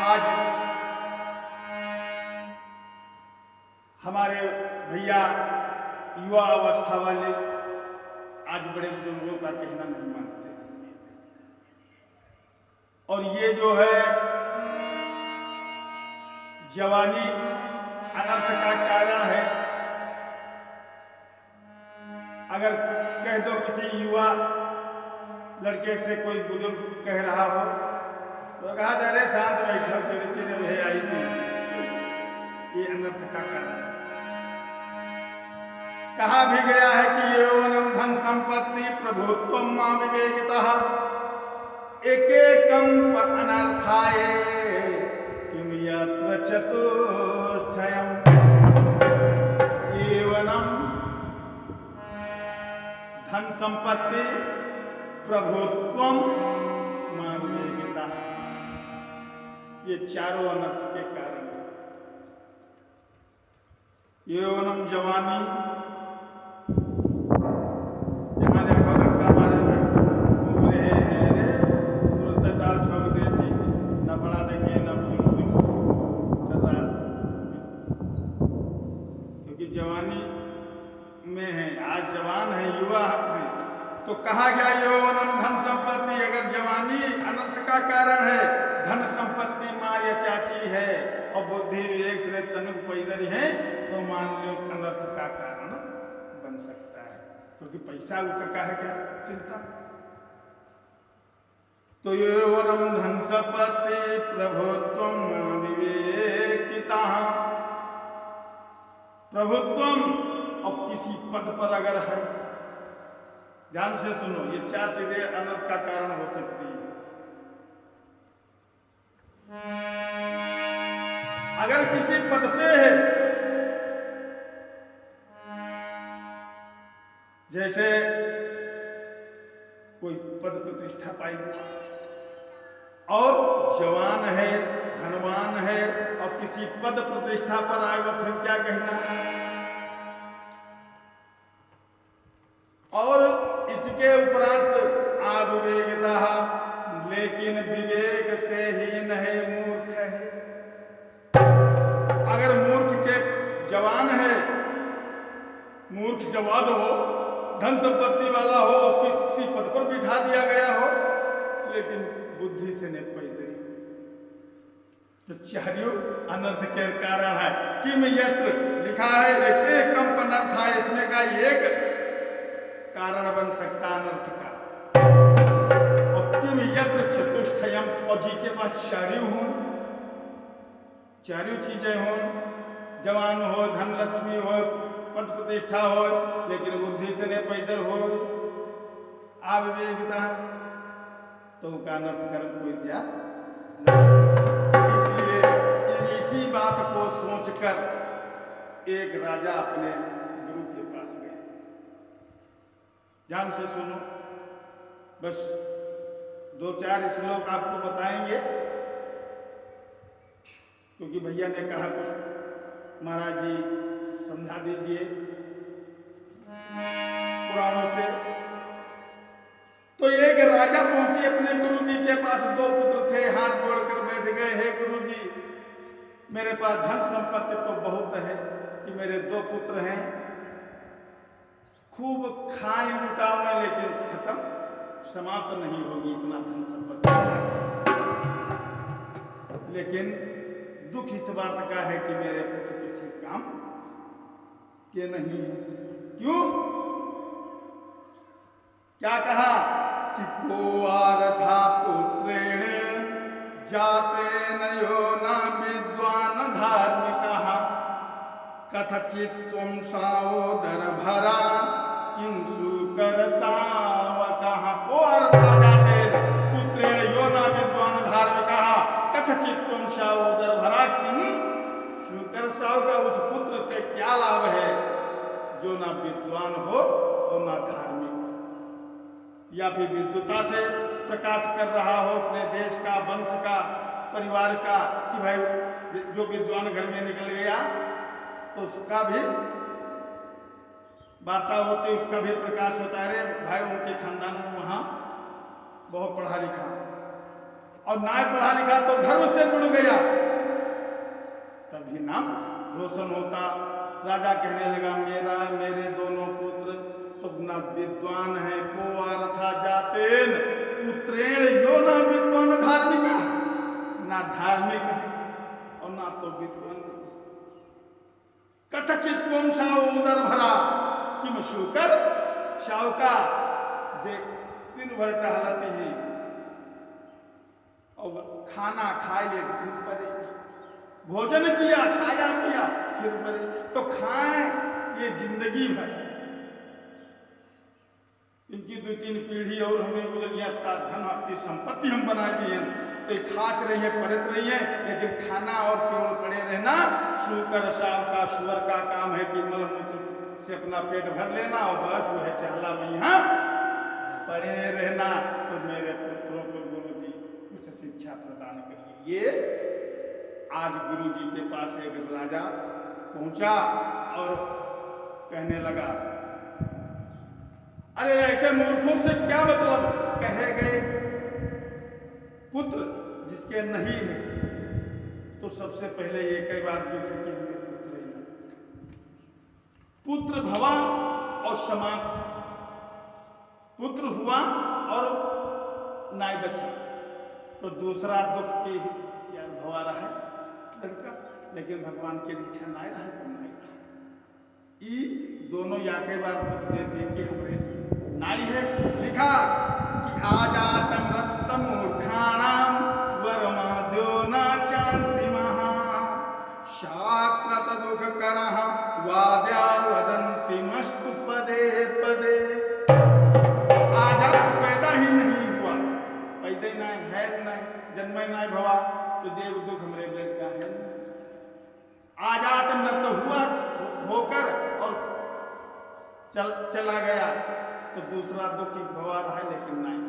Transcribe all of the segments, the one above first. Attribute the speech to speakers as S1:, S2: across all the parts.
S1: आज हमारे भैया युवा अवस्था वाले आज बड़े बुजुर्गों का कहना नहीं मानते और ये जो है जवानी अनर्थ का कारण है। अगर कह दो किसी युवा लड़के से कोई बुजुर्ग कह रहा हो तो कहा जा रहे शांत बैठो चले चले भे आई थी, ये अनर्थ का कारण है। कहा भी गया है कि यौवनम धन संपत्ति प्रभुत्व मां विवेकितः एकेकम अनर्थाय किम यत्र चतुष्टयम्। यौवनम धन संपत्ति प्रभुत्वम मां विवेकितः, ये चारों अनर्थ के कारण है। यौवनम जवानी, जहां देखो धक्का मारे घूम रहे हैं रे तुरंत ताल ठोक देती है, न बड़ा देखे न बुजुर्ग चल रहा, क्योंकि जवानी में है, आज जवान है युवा है। तो कहा गया यौवनम धन संपत्ति, अगर जवानी अनर्थ का कारण है, धन संपत्ति मां या चाची है और बुद्धि विवेक से तनुक पैदल है तो मान लो अनर्थ का कारण बन सकता है, क्योंकि पैसा का है क्या चिंता। तो यौवनम धन संपत्ति प्रभुत्वम विवेकितः, प्रभुत्वम और किसी पद पर अगर है, ध्यान से सुनो, ये चार चीजें अनर्थ का कारण हो सकती है। अगर किसी पद पे है, जैसे कोई पद प्रतिष्ठा पाई और जवान है धनवान है और किसी पद प्रतिष्ठा पर आएगा, फिर क्या कहना। और इसके उपरांत अविवेकिता, लेकिन विवेक से ही नहीं मूर्ख है। अगर मूर्ख के जवान है, मूर्ख जवान हो, धन संपत्ति वाला हो और किसी पद पर बिठा दिया गया हो, लेकिन बुद्धि से नहीं पैदल, तो चारियों अनर्थ के कारण है। किम यत्र लिखा है एकम अनर्थ है, इसमें का एक कारण बन सकता अनर्थ का। और किम यत्र चतुष्टयम्, और जी के पास चारियों हो, चारियों चीजें हो, जवान हो, धन लक्ष्मी हो, पद प्रतिष्ठा हो, लेकिन बुद्धि से नहीं पैदल हो, अविवेकिता, तो का अनर्थ कर्म कोई दिया नहीं। इसलिए इसी बात को सोचकर एक राजा अपने गुरु के पास गए। ध्यान से सुनो, बस दो चार श्लोक आपको बताएंगे, क्योंकि भैया ने कहा कुछ महाराज जी समझा दीजिए पुराणों से। तो एक राजा पहुंचे अपने गुरुजी के पास, दो पुत्र थे, हाथ जोड़कर बैठ गए, हे गुरुजी मेरे पास धन संपत्ति तो बहुत है कि मेरे दो पुत्र हैं, खूब खाई लुटाऊं मैं, लेकिन खत्म समाप्त नहीं होगी इतना धन संपत्ति। लेकिन दुख इस बात का है कि मेरे पुत्र किसी काम के नहीं है। क्यों? क्या कहा कि को आरथा पुत्रेण जाते नयो न विद्वान धार्मिकः कथचित् त्वं साओदर भरा किंसु कर सावकः। को आरथा जाते पुत्रेण यो न विद्वान धार्मिकः कथचित् त्वं साओदर भरा किंसु कर सावकः। उस पुत्र से क्या लाभ है जो ना विद्वान हो और ना धार्मिक, या फिर विद्वता से प्रकाश कर रहा हो अपने देश का, वंश का, परिवार का, कि भाई जो विद्वान घर में निकल गया तो उसका भी वार्ता होती, उसका भी प्रकाश होता है, भाई उनके खानदान में वहाँ बहुत पढ़ा लिखा। और न्याय पढ़ा लिखा तो धर्म से जुड़ गया, तभी नाम रोशन होता। राजा कहने लगा मेरे दोनों पुत्र तो ना विद्वान है, को आरथा जातेन पुत्रेण यो ना विद्वान धार्मिका, ना धार्मिक है और ना तो विद्वान। कथचित तुम साव उदर भरा किम शुकर शावका जे दिन भर टहलते हैं और खाना खाए ले दिन परे, भोजन किया खाया पिया फिर परे, तो खाएं ये जिंदगी भर, इनकी 2-3 पीढ़ी और हमें गुजर गया, धन आपकी संपत्ति हम बना दी है, तो खाते रहिए परत रहिए, लेकिन खाना और केवल पड़े रहना शुकर शाव का सुअर का काम है कि मलमूत्र से अपना पेट भर लेना और बस वह चहला में यहाँ पड़े रहना। तो मेरे पुत्रों को गुरु जी कुछ शिक्षा प्रदान करिए। ये आज गुरु जी के पास एक राजा पहुंचा और कहने लगा, अरे ऐसे मूर्खों से क्या मतलब, कहे गए पुत्र जिसके नहीं है तो सबसे पहले ये कई बार दुख है कि हमें पुत्र ही नहीं। पुत्र भवा और समाप्त, पुत्र हुआ और नाय बचा, तो दूसरा दुख की यार भवा रहा लड़का, लेकिन भगवान की इच्छा नाय रहा तो नाय रहा। ये दोनों या कई बार दुख देते कि हमारे नाई है। लिखा कि आजातम रत्तम मूर्खाणाम वरमाद्यो न चांति महा शाकृत दुख करह वाद्या वदन्ति मस्तु पदे पदे। आजात पैदा ही नहीं हुआ, पैदा ही नहीं है, नहीं जन्म नहीं भवा, तो देव दुख हमरे लड़का है। आजातम रत्त हुआ होकर और चला गया, तो दूसरा दुख भवा रहा है, लेकिन नहीं।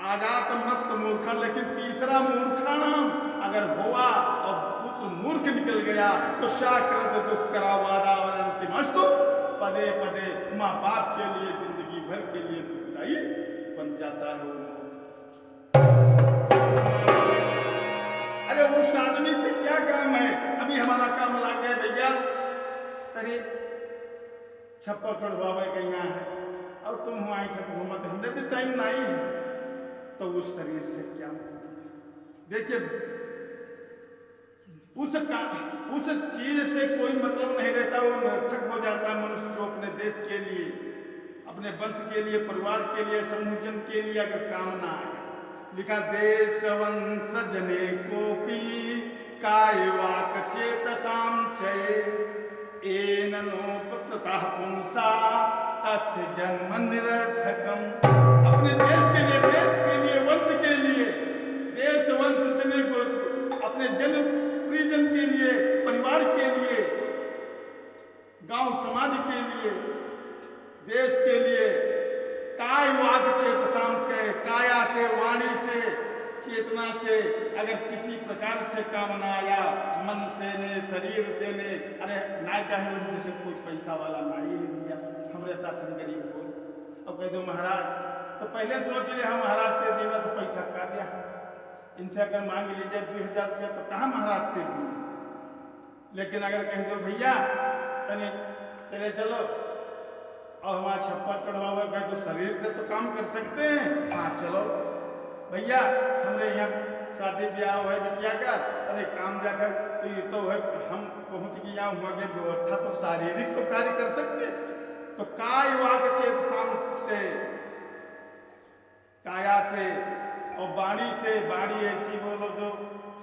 S1: आजात मत मूर्खा, लेकिन तीसरा मूर्खाणाम अगर हुआ और पुत्र मूर्ख निकल गया तो शाकृत दुख करा वादा वदन्ति मस्तु पदे पदे। माँ बाप के लिए जिंदगी भर के लिए दुखदाई बन जाता है वो मूर्ख। अरे उस आदमी से क्या काम है, अभी हमारा काम ला गया भैया तरी छप्पर चढ़वावे के यहाँ है और तुम हुआ घूमत, हमने तो टाइम नहीं है, तो उस शरीर से क्या देखिए, उस चीज से कोई मतलब नहीं रहता, वो निरर्थक हो जाता है मनुष्य जो अपने देश के लिए, अपने वंश के लिए, परिवार के लिए, समूहजन के लिए अगर काम ना आए। लिखा देश वंश जने कोपी काय वाक चेतसाम चये एननोपकृतः पुंसा तस्य जन्म निरर्थकम। अपने देश के लिए वंश के लिए, देश वंश जने को अपने जन परिजन के लिए, परिवार के लिए, गांव समाज के लिए, देश के लिए, काय वाक चेतसाम के, काया से, वाणी से, चेतना से अगर किसी प्रकार से काम ना आया, मन से ने, शरीर से ने, अरे ना चाहे जैसे कोई पैसा वाला ना ही है भैया, हमारे साथ हम गरीब हो और कह दो महाराज, तो पहले सोच ले हम महाराज ते देवा तो पैसा का दिया, इनसे अगर मांग लीजिए 2000 रुपया तो कहाँ महाराज ते देंगे। लेकिन अगर कह दो भैया तनी चले चलो और हमारा छप्पर चढ़वा गए तो शरीर से तो काम कर सकते हैं, हाँ चलो भैया हमरे यहाँ शादी ब्याह हुआ बिटिया का, अरे काम जाकर तो ये तो है हम पहुँच गया हुआ के व्यवस्था, तो शारीरिक तो कार्य कर सकते, तो काय वाक चेतसाम से, काया से और वाणी से, वाणी ऐसी बोलो जो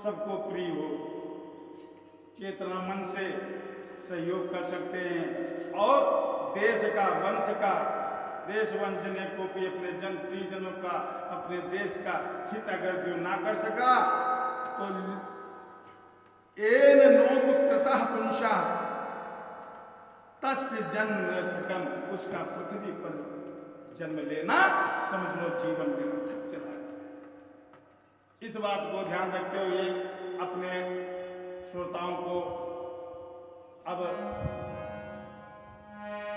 S1: सबको प्रिय हो, चेतना मन से सहयोग कर सकते हैं। और देश का, वंश का, देश वंशने को भी अपने जन प्रियजनों का, अपने देश का हित अगर जो ना कर सका तो एन नोपकृतः पुंसा तस्य जन्म, उसका पृथ्वी पर जन्म लेना समझ लो जीवन निरर्थक चला गया। इस बात को ध्यान रखते हुए अपने श्रोताओं को अब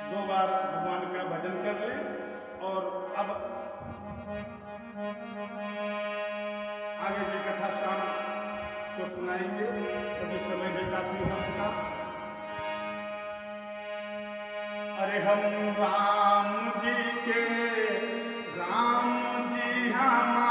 S1: 2 बार भगवान का भजन कर ले और अब आगे की कथा शाम को सुनाएंगे क्योंकि समय भी काफी हो चुका। अरे हम राम जी के राम जी हम